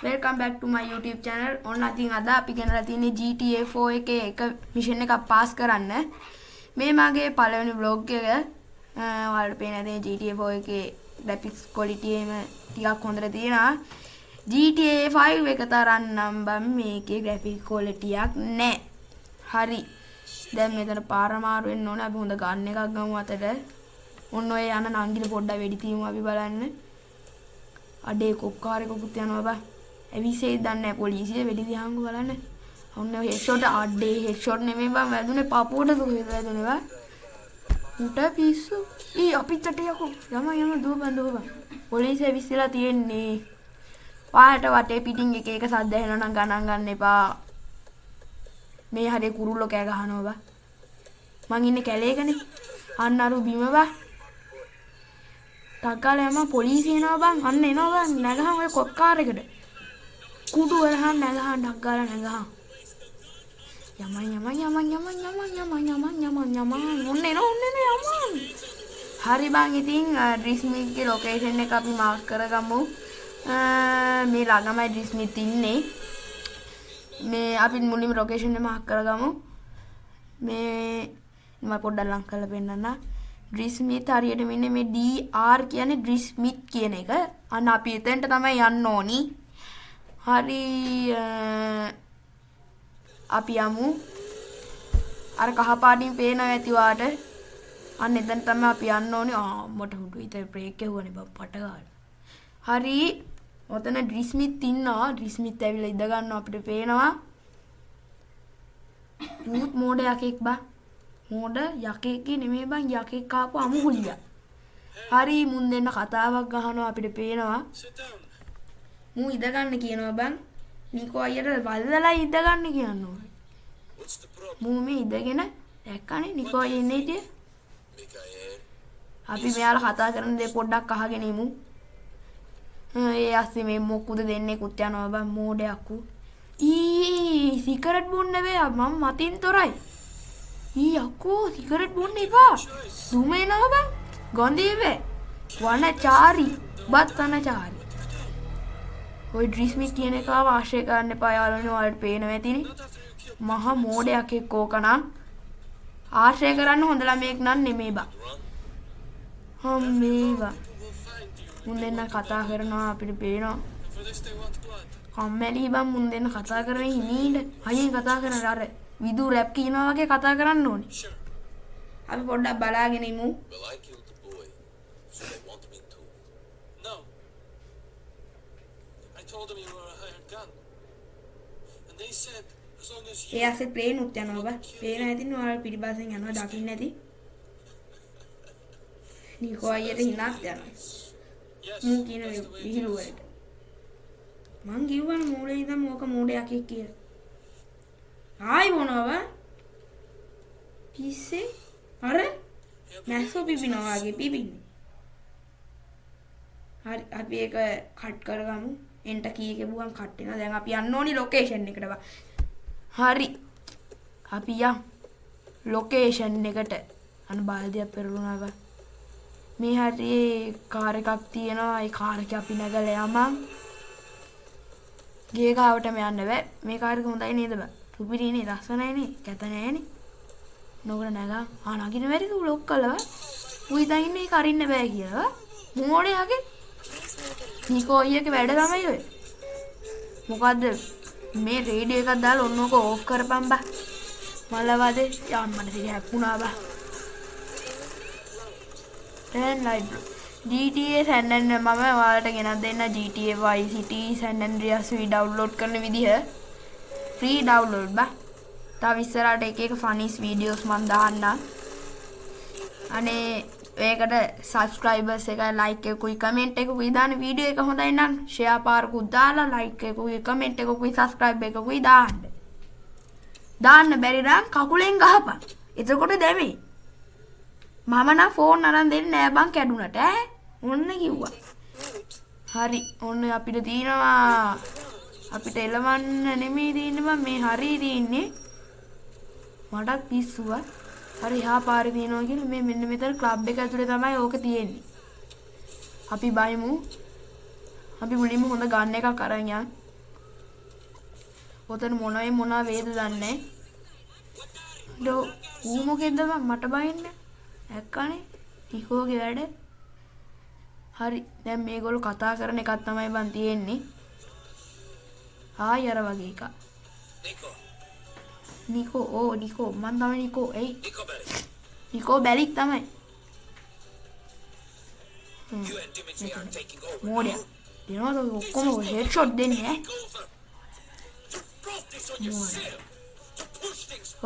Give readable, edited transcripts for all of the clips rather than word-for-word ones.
Welcome back to my YouTube channel. ඔන්න අතින් අද අපි ගෙනලා තියෙන්නේ GTA 4 එකේ එක මිෂන් එකක් පාස් කරන්න. මේ මගේ පළවෙනි vlog එක. ඔයාලට පේන්නේ නැති GTA 4 එකේ graphics quality එක ටිකක් හොඳට තියෙනවා. GTA 5 එක තරම් නම් බම් මේකේ graphics quality එකක් නැහැ. හරි. දැන් මෙතන පාර මාරු වෙන්න ඕනේ. අපි හොඳ ගන්න එකක් ගමු අතට. ඔන්න ඔය යන නංගින පොඩ්ඩක් වෙඩි තියමු අපි බලන්න. අඩේ කොක්කාරෙකුත් යනවා බා. ඇවිසේ දන්නේ පොලිසිය වෙඩි දිහාංගු බලන්න. ඔන්න හෙඩ්ෂොට් අඩේ හෙඩ්ෂොට් නෙමෙයි බං වැදුනේ පපුවට දුක වැදුනේ බා. උට පිස්සු. ඊ අපිට යකෝ. යම දුවපන්. පොලිසිය ඇවිස්සලා තියෙන්නේ. පාට වටේ පිටින් එක එක සද්ද ඇහෙනවා නම් ගණන් ගන්න එපා. මේ හරිය කුරුල්ලෝ කෑ ගහනවා බා. මං ඉන්නේ කැලේකනේ. අන්න අරු බිම බා. ටක්කාලා යම පොලිසිය එනවා බං. අන්න එනවා බං. නැගහන් ඔය කොක්කාරෙකට. कुडू वरहान नगहान ढक्काला नगहान यमन उन्ने यमन हरी बांग इतिन ड्रिस्मित के लोकेशन ने काफी मार्क करगमु मे लागामයි ड्रिस्मित ඉන්නේ මේ අපි මුලින්ම ලොකේෂන් එක මාක් කරගමු මේ මම පොඩ්ඩක් ලං කරලා පෙන්නන්න ඩ්‍රිස්මිත් හරියට මෙන්න මේ DR කියන්නේ ඩ්‍රිස්මිත් කියන එක අන්න අපි එතෙන්ට තමයි යන්න ඕනි hari අපි යමු අර කහ පාටින් පේනවා ඇති වාට අන්න එතන තමයි අපි යන්න ඕනේ මට හුඩු ඉතින් බ්‍රේක් එකවනේ බප්පට ගාලා හරි ඔතන ඩ්‍රිස්මිත් ඉන්නවා ඩ්‍රිස්මිත් ඇවිල්ලා ඉඳ ගන්නවා අපිට පේනවා මුත් මෝඩ යකෙක් බා මෝඩ යකෙක් නෙමෙයි බං යකෙක් ආපු අමුහුලියා හරි මුන් දෙන්න කතාවක් ගහනවා අපිට පේනවා මූ ඉඳ ගන්න කියනවා බං නිකෝ අයියට වල්දලා ඉඳ ගන්න කියනවා මූ මේ ඉඳගෙන දැක්කනේ නිකෝ අයියා ඉන්නේ ඉතින් අපි මෙයාලා කතා කරන දේ පොඩ්ඩක් අහගෙන ඉමු ඒ ඇස්සේ මේ මොකුද දෙන්නේ කුත් යනවා බං මෝඩයක්කු ඊ සිගරට් බොන්න බෑ මම මතින් තොරයි ඊ අක්කෝ සිගරට් බොන්න එපා දුම එනවා බං ගොන්දේ බෑ වනචාරි බත් වනචාරි ඔය ඩ්‍රිස්මිත් කියන එක ආශ්‍රය කරන්න එපා යාළුවනේ ඔයාලට පේනවා ඇතිනේ මහා මෝඩයක් එක්ක ඕකනම් ආශ්‍රය කරන්න හොඳ ළමයෙක් නන් නෙමෙයි බා හම්මේ බා මුන් දෙන්න කතා කරනවා අපිට පේනවා කම්මැලි බං මුන් දෙන්න කතා කරන්නේ හිමීට අයියෙන් කතා කරන අර විදු රැප් කියනවා වගේ කතා කරන්න ඕනේ අපි පොඩ්ඩක් බලාගෙන ඉමු ඒ ඇස්සේ ප්ලේන් උත් යනවා බා පේන ඇතින් ඔයාලා පිටිපස්සෙන් යනවා දකින්න ඇති නිකෝ අයියට හිනක් යනවා මූ කියන විහිළු වලට මං කිව්වනේ මෝඩේ ඉඳන් ඕක මෝඩයක් එක්ක කියලා ආයි මොනවා බා පිස්සේ අර මැස්සෝ පිපිනවා වගේ පිපින්නේ හරි අපි ඒක කට් කරගමු එන්ට කී එක බුවන් කට් වෙනවා දැන් අපි යන්න ඕනි ලොකේෂන් එකට බා හරි අපි යම් ලොකේෂන් එකට අන බාල්දියක් පෙරළුණා බා මේ හරියේ කාර් එකක් තියෙනවා ඒ කාර් එක අපි නැගලා යමන් ගේ ගාවටම යන්න බෑ මේ කාර් එක හොඳයි නේද බා සුපිරිනේ ලස්සනයි නේ කැත නෑනේ නෝකර නැගා නගින වැඩිද බ්ලොක් කළා ඌ ඉතින් ඉන්නේ ඒක අරින්න බෑ කියලා මෝඩේ යගේ නිකෝ අයියගේ වැඩ තමයි ඔය මොකද්ද මේ රේඩියෝ එකක් දාලා ඔන්නෝක ඕෆ් කරපන් බා මලවදේ යම්මන දිග හැප්පුණා බා දැන් ලයිව් GTA San Andreas මම ඔයාලට ගෙනත් දෙන්න GTA Vice City San Andreas download කරන විදිහ ෆ්‍රී ඩවුන්ලෝඩ් බා තව ඉස්සරහට එක එක ෆනිස් වීඩියෝස් මම දාන්න අනේ ඒකට සබ්ස්ක්‍රයිබර්ස් එකයි ලයික් එකකුයි කමෙන්ට් එකකුයි දාන්න වීඩියෝ එක හොඳයි නම් ෂෙයා පාරකුත් දාලා ලයික් එකකුයි කමෙන්ට් එකකුයි සබ්ස්ක්‍රයිබ් එකකුයි දාන්න බැරි නම් කකුලෙන් ගහපන් එතකොට දැමේ මම නම් ෆෝන් අරන් දෙන්නේ නෑ බං කැඩුනට ඈ ඔන්න කිව්වා හරි ඔන්න අපිට තියෙනවා අපිට එලවන්න නෙමෙයි තියෙන්නේ බං මේ හරිය තියෙන්නේ මටත් පිස්සුවා හරි එහා පාරේ තියෙනවා කියලා මේ මෙන්න මෙතන ක්ලබ් එක ඇතුලේ තමයි ඕක තියෙන්නේ අපි බයිමු අපි මුලින්ම හොඳ ගන්න එකක් අරන් යන් ඔතන මොනවා වේද දන්නේ. ඌ මොකෙන්ද මට බයින්නේ? ඇක්කනේ නිකෝගේ වැඩ. හරි දැන් මේගොල්ලෝ කතා කරන එකක් තමයි බන් තියෙන්නේ. ආයි අර වගේ එකක්. නිකෝ මන් තමයි නිකෝ. එයි නිකෝ බැලික් තමයි. මෝඩයා දෙනවද ඔක්කොම හෙඩ් ෂොට් දෙන්නේ ඈ.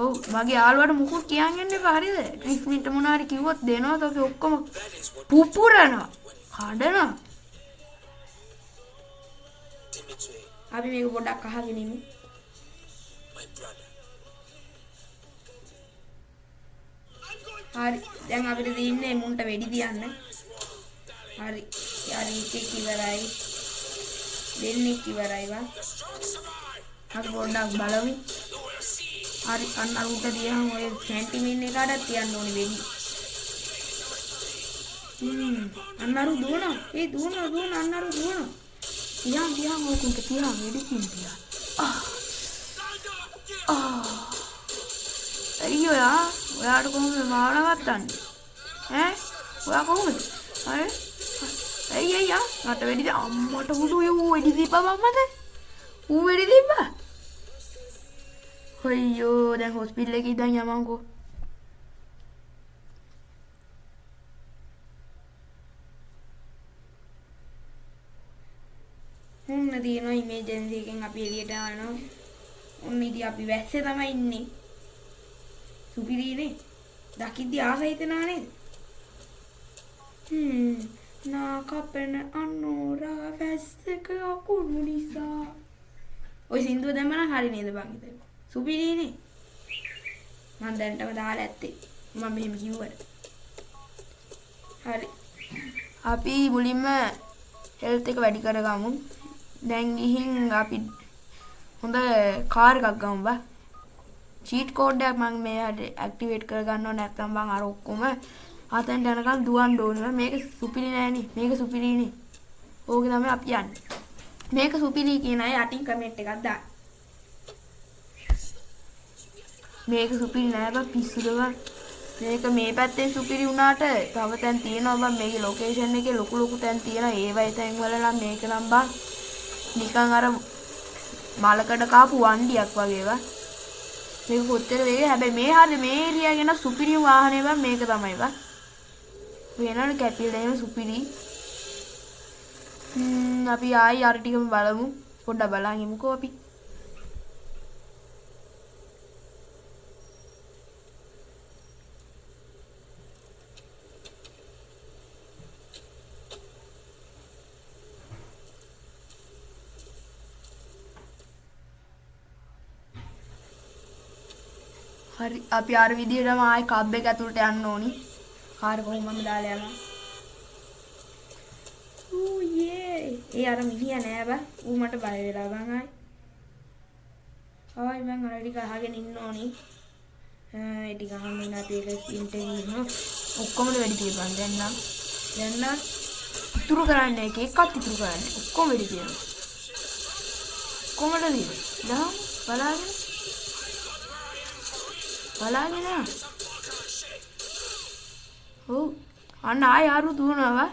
ඔව් මගේ යාළුවාට මුකුත් කියන්න යන්න එපා හරිද? ක්‍රිස්මින්ට මොනාරි කිව්වොත් දෙනවද ඔක ඔක්කොම පුපුරනවා කඩනවා. අපි මේක පොඩ්ඩක් අහගෙන ඉමු. හරි දැන් අපිට දින්නේ මුන්ට වෙඩි තියන්න. හරි යාරි එකෙක් ඉවරයි. දෙන්නෙක් ඉවරයි වා. අපි පොඩ්ඩක් බලමු. හරි අන්න අරුට දියහම ඔය සෙන්ටිමීන් එකකට තියන්න ඕනේ වෙඩි. අන්න අරු දුවනවා. ඒ දුවනවා අන්න අරු දුවනවා. තියන් ඕකුන්ට තියන් වෙඩි තියන්. අයියෝ ඔයාට කොහොමද මාව නවත්තන්නේ? ඈ ඔයා කොහොමද? අය අයියා මට වෙඩි අම්මට උඩු ඌ වෙඩි දීපා මම්මද? ඌ වෙඩි දීපා? අයියෝ දැන් හොස්පිටල් එකේ ඉඳන් යමන්කෝ. මොන්න දිනන ඉමර්ජන්සි එකෙන් අපි එළියට යනවා. ඔන්න ඉතින් අපි වැස්සේ තමයි ඉන්නේ. සුපිරිනේ. දකිද්දි ආස හිතෙනා නේද? නාකපෙන අනෝරා වැස්සක අකුණු නිසා. ඔය සින්දුව දැම්ම නම් හරි නේද බං හිතේ. සුපිරිනේ. මම දැන්ටම දාලා ඇත්තේ. මම මෙහෙම කිව්වට. හරි. අපි මුලින්ම හෙල්ත් එක වැඩි කරගමු. දැන් ගිහින් අපි හොඳ කාර් එකක් ගමු බා. චීට් කෝඩ් එකක් මම මෙයාට ඇක්ටිවේට් කරගන්න ඕනේ නැත්නම් මම අර ඔක්කොම අතෙන් යනකම් දුවන්න ඕනේ. මේක සුපිරි නෑනේ. මේක සුපිරිනේ. ඕක තමයි අපි යන්නේ. මේක සුපිරි කියන අය යටින් කමෙන්ට් එකක් දාන්න. මේක සුපිරි නෑ බා පිස්සුද බා. මේක මේ පැත්තෙන් සුපිරි වුණාට තව තැන් තියෙනවා බා. මේකේ ලොකේෂන් එකේ ලොකු තැන් තියෙනවා. ඒවයි තැන් වල නම් මේක නම් බා නිකන් අර මලකඩ කාපු වණ්ඩියක් වගේ බා. මේක කොච්චර වේගයි. හැබැයි මේ හරිය මේ ඒරියා ගැන සුපිරි වාහනේ බා මේක තමයි බා. වෙනවනේ කැපිලා එහෙම සුපිරි. අපි ආයි අර ටිකම බලමු. පොඩ්ඩක් බලන් ඉමුකෝ අපි. හරි අපි අර විදිහටම ආයි කබ් එක ඇතුළට යන්න ඕනි. කාර් කොහොමද දාලා යනවා. ඌ යේ ඒ අර මිනිහා නෑ බා. ඌ මට බය වෙලා බං ආයි. ආයි මං අර ටික අහගෙන ඉන්න ඕනි. ඒ ටික අහගෙන ඉන්න අපි ඒක ඉන්ටර්වියු ඔක්කොම වැඩි තියපන් දැන් නම් ඉතුරු කරන්නේ එකක්වත් ඉතුරු කරන්නේ. ඔක්කොම වැඩි තියනවා. කොහමද දින්නේ? දා බලාගෙන ඔව් අන්න ආය ආරු දුවනවා.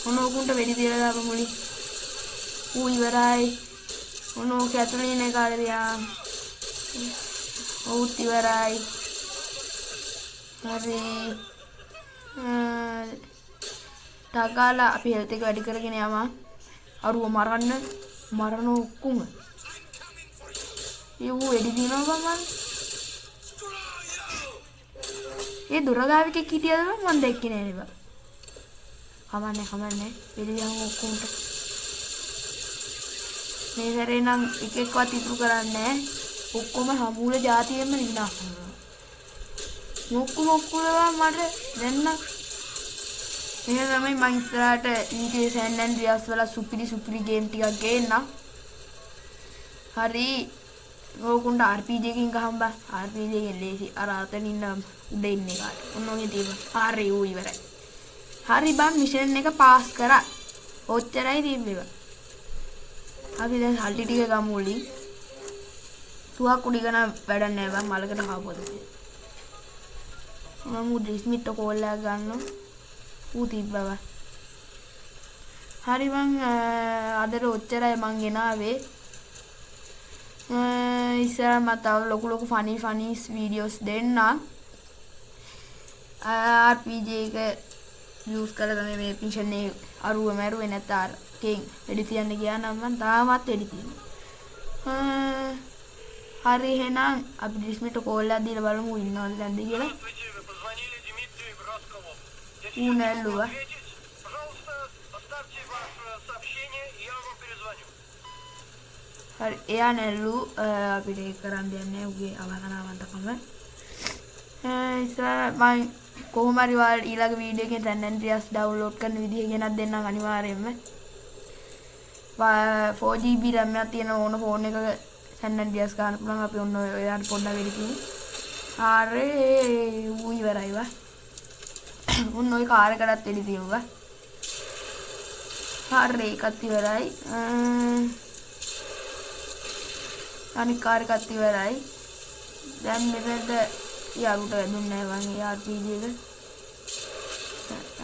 ඔන්න ඔකුන්ට වෙඩි තියලා දාපු මුලින්. ඌ ඉවරයි. ඔන්න ඔක ඇතුලේ ඉන්න කාලේ දියා. ඔව් ඉවරයි. හරි. ටගාලා අපි හෙල්ත් එක වැඩි කරගෙන යමු. අරුව මරන ඔක්කොම. ඒ ඌ වෙඩි දිනනවා මම. ඒ දොරගාවිකේ හිටියද මම දැක්කේ නෑ නේද? කමන්නේ. පිළියම් ඔක්කොන්ට. මේ සැරේ නම් එකෙක්වත් ඉතුරු කරන්නේ නෑ. ඔක්කොම හමුල જાතියෙම විනාශ කරනවා. මොක්කුලවා මට දැන් නම් එහෙනම් තමයි මම ඉස්සරහට GTA San Andreas වල සුපිරි ගේම් ටිකක් ගේන්නම්. හරි. ඕකුන්ට RPG එකකින් ගහම්බා. RPG එකෙන් ලේසි. අර අතන ඉන්න උඩ ඉන්න එකට. ඔන්න ඔය තියෙන. හරි ඌ ඉවරයි. හරි බං මිෂන් එක පාස් කරා. ඔච්චරයි තිබ්බේ. අපි දැන් සල්ලි ටික ගමු වලින්. තුවා කුඩි ගන්න වැඩක් නැහැ බං මලකට කාපොද මම ඩිස්මිට් කෝල් එක ගන්නවා ඌ තිබ්බව හරි බං අදට ඔච්චරයි මං ගෙනාවේ ඉස්සර මම තව ලොකු ෆනීස් වීඩියෝස් දෙන්න RPG එක යූස් කරලා තමයි මේ මිෂන් එක අරුව මරුවේ නැත්නම් කේන් එඩි තියන්න ගියා නම් මම තාමත් එඩි තියෙනවා හරි එහෙනම් අපි ඩිස්මිට කෝල් එකක් දීලා බලමු ඉන්නවද නැද්ද කියලා ඌ නැල්ලුවා හරි එයා නැල්ලු අපිට ඒක කරන්න දෙන්නේ උගේ අවහනාවන්තකම ඉතින් මම කොහොම හරි ඔයාලට ඊළඟ වීඩියෝ එකෙන් San Andreas ඩවුන්ලෝඩ් කරන විදිහ ගෙනත් දෙන්නම් අනිවාර්යයෙන්ම 4GB RAM එකක් තියෙන ඕන ෆෝන් එකක San Andreas ගන්න පුළුවන් අපි ඔන්න ඔයාලට පොඩ්ඩක් වෙඩි තියෙන්නේ හරි ඌ ඉවරයි වා උන් ඔය කාර් එකටත් වෙඩි තියෙනවා හරි ඒකත් ඉවරයි අනිත් කාර් එකත් ඉවරයි දැන් මෙතනට යාළුට වැදුන්නේ නැහැ වගේ RPG එක.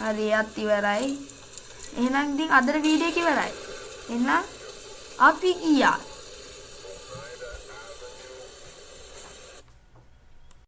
හරි යත් ඉවරයි. එහෙනම් ඉතින් අදට වීඩියෝ එක ඉවරයි. එහෙනම් අපි ගියා.